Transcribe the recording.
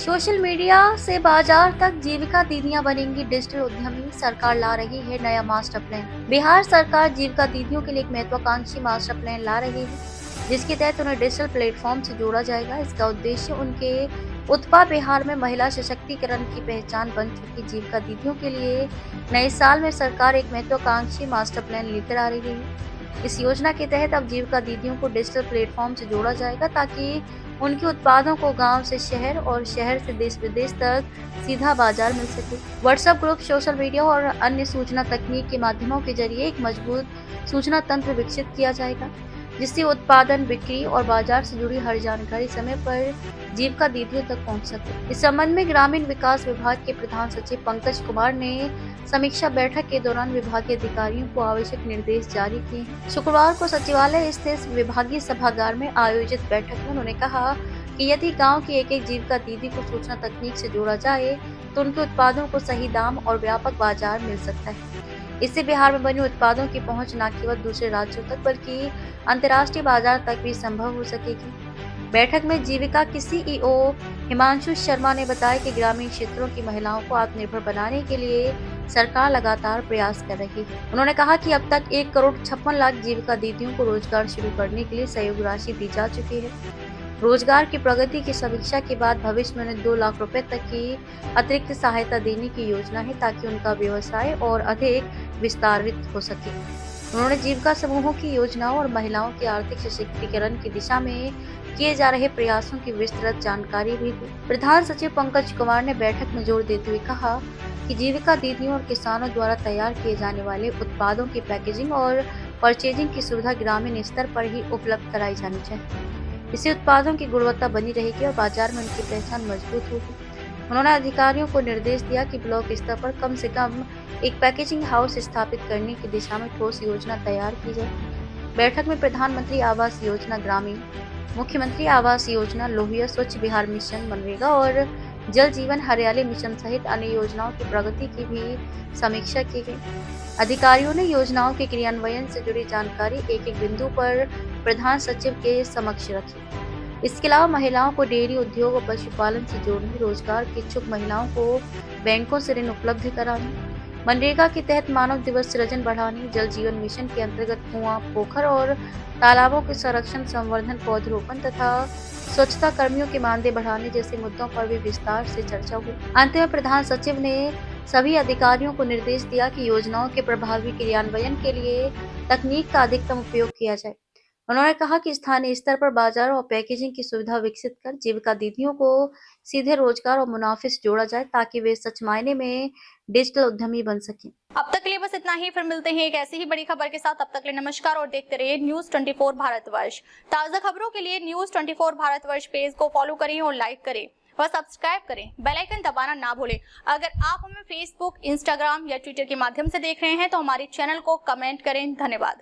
Social media से बाजार तक जीविका दीदियां बनेंगी डिजिटल उद्यमी, सरकार ला रही है नया मास्टर प्लान। बिहार सरकार जीविका दीदियों के लिए एक महत्वाकांक्षी मास्टर प्लान ला रही है, जिसके तहत उन्हें डिजिटल प्लेटफॉर्म से जोड़ा जाएगा। इसका उद्देश्य उनके उत्पाद बिहार में महिला सशक्तिकरण की पहचान बन चुकी जीविका दीदियों के लिए नए साल में सरकार एक महत्वाकांक्षी मास्टर प्लान लेकर आ रही है। इस योजना के तहत अब जीविका दीदियों को डिजिटल प्लेटफॉर्म से जोड़ा जाएगा, ताकि उनके उत्पादों को गांव से शहर और शहर से देश विदेश तक सीधा बाजार मिल सके। व्हाट्सएप ग्रुप, सोशल मीडिया और अन्य सूचना तकनीक के माध्यमों के जरिए एक मजबूत सूचना तंत्र विकसित किया जाएगा, जिससे उत्पादन, बिक्री और बाजार से जुड़ी हर जानकारी समय पर जीविका दीदियों तक पहुंच सके। इस संबंध में ग्रामीण विकास विभाग के प्रधान सचिव पंकज कुमार ने समीक्षा बैठक के दौरान विभागीय अधिकारियों को आवश्यक निर्देश जारी किए हैं। शुक्रवार को सचिवालय स्थित विभागीय सभागार में आयोजित बैठक में उन्होंने कहा कि यदि गांव की एक जीविका दीदी को सूचना तकनीक से जोड़ा जाए तो उनके उत्पादों को सही दाम और व्यापक बाजार मिल सकता है। इससे बिहार में बने उत्पादों की पहुंच न केवल दूसरे राज्यों तक बल्कि अंतर्राष्ट्रीय बाजार तक भी संभव हो सकेगी। बैठक में जीविका की सीईओ हिमांशु शर्मा ने बताया कि ग्रामीण क्षेत्रों की महिलाओं को आत्मनिर्भर बनाने के लिए सरकार लगातार प्रयास कर रही है। उन्होंने कहा कि अब तक 1,56,00,000 जीविका दीदियों को रोजगार शुरू करने के लिए सहयोग राशि दी जा चुकी है। रोजगार की प्रगति की समीक्षा के बाद भविष्य में उन्हें 2 लाख रुपए तक की अतिरिक्त सहायता देने की योजना है, ताकि उनका व्यवसाय और अधिक विस्तारित हो सके। उन्होंने जीविका समूहों की योजनाओं और महिलाओं के आर्थिक सशक्तिकरण की दिशा में किए जा रहे प्रयासों की विस्तृत जानकारी भी दी। प्रधान सचिव पंकज कुमार ने बैठक में जोर देते हुए कहा कि जीविका दीदियों और किसानों द्वारा तैयार किए जाने वाले उत्पादों की पैकेजिंग और परचेजिंग की सुविधा ग्रामीण स्तर पर ही उपलब्ध कराई जानी चाहिए। इससे उत्पादों की गुणवत्ता बनी रहेगी और बाजार में उनकी पहचान मजबूत होगी। उन्होंने अधिकारियों को निर्देश दिया कि ब्लॉक स्तर पर कम से कम एक पैकेजिंग हाउस स्थापित करने की दिशा में ठोस योजना तैयार की जाए। बैठक में प्रधानमंत्री आवास योजना ग्रामीण, मुख्यमंत्री आवास योजना, लोहिया स्वच्छ बिहार मिशन, मनरेगा और जल जीवन हरियाली मिशन सहित अन्य योजनाओं की प्रगति की भी समीक्षा की गई। अधिकारियों ने योजनाओं के क्रियान्वयन से जुड़ी जानकारी एक बिंदु पर प्रधान सचिव के समक्ष रखी। इसके अलावा महिलाओं को डेयरी उद्योग और पशुपालन से जोड़ने, रोजगार की इच्छुक महिलाओं को बैंकों से ऋण उपलब्ध कराने, मनरेगा के तहत मानव दिवस सृजन बढ़ाने, जल जीवन मिशन के अंतर्गत कुआं, पोखर और तालाबों के संरक्षण, संवर्धन, पौधरोपण तथा स्वच्छता कर्मियों के मानदेय बढ़ाने जैसे मुद्दों पर भी विस्तार से चर्चा हुई। अंत में प्रधान सचिव ने सभी अधिकारियों को निर्देश दिया कि योजनाओं के प्रभावी क्रियान्वयन के लिए तकनीक का अधिकतम उपयोग किया जाए। उन्होंने कहा कि स्थानीय स्तर पर बाजार और पैकेजिंग की सुविधा विकसित कर जीविका दीदियों को सीधे रोजगार और मुनाफे से जोड़ा जाए, ताकि वे सच मायने में डिजिटल उद्यमी बन सकें। अब तक के लिए बस इतना ही। फिर मिलते हैं एक ऐसी ही बड़ी खबर के साथ। तब तक के लिए नमस्कार और देखते रहिए न्यूज़ 24 भारतवर्ष। ताजा खबरों के लिए न्यूज़ 24 भारतवर्ष पेज को फॉलो करें और लाइक करें व सब्सक्राइब करें। बेल आइकन दबाना ना भूलें। अगर आप हमें फेसबुक, इंस्टाग्राम या ट्विटर के माध्यम से देख रहे हैं तो हमारे चैनल को कमेंट करें। धन्यवाद।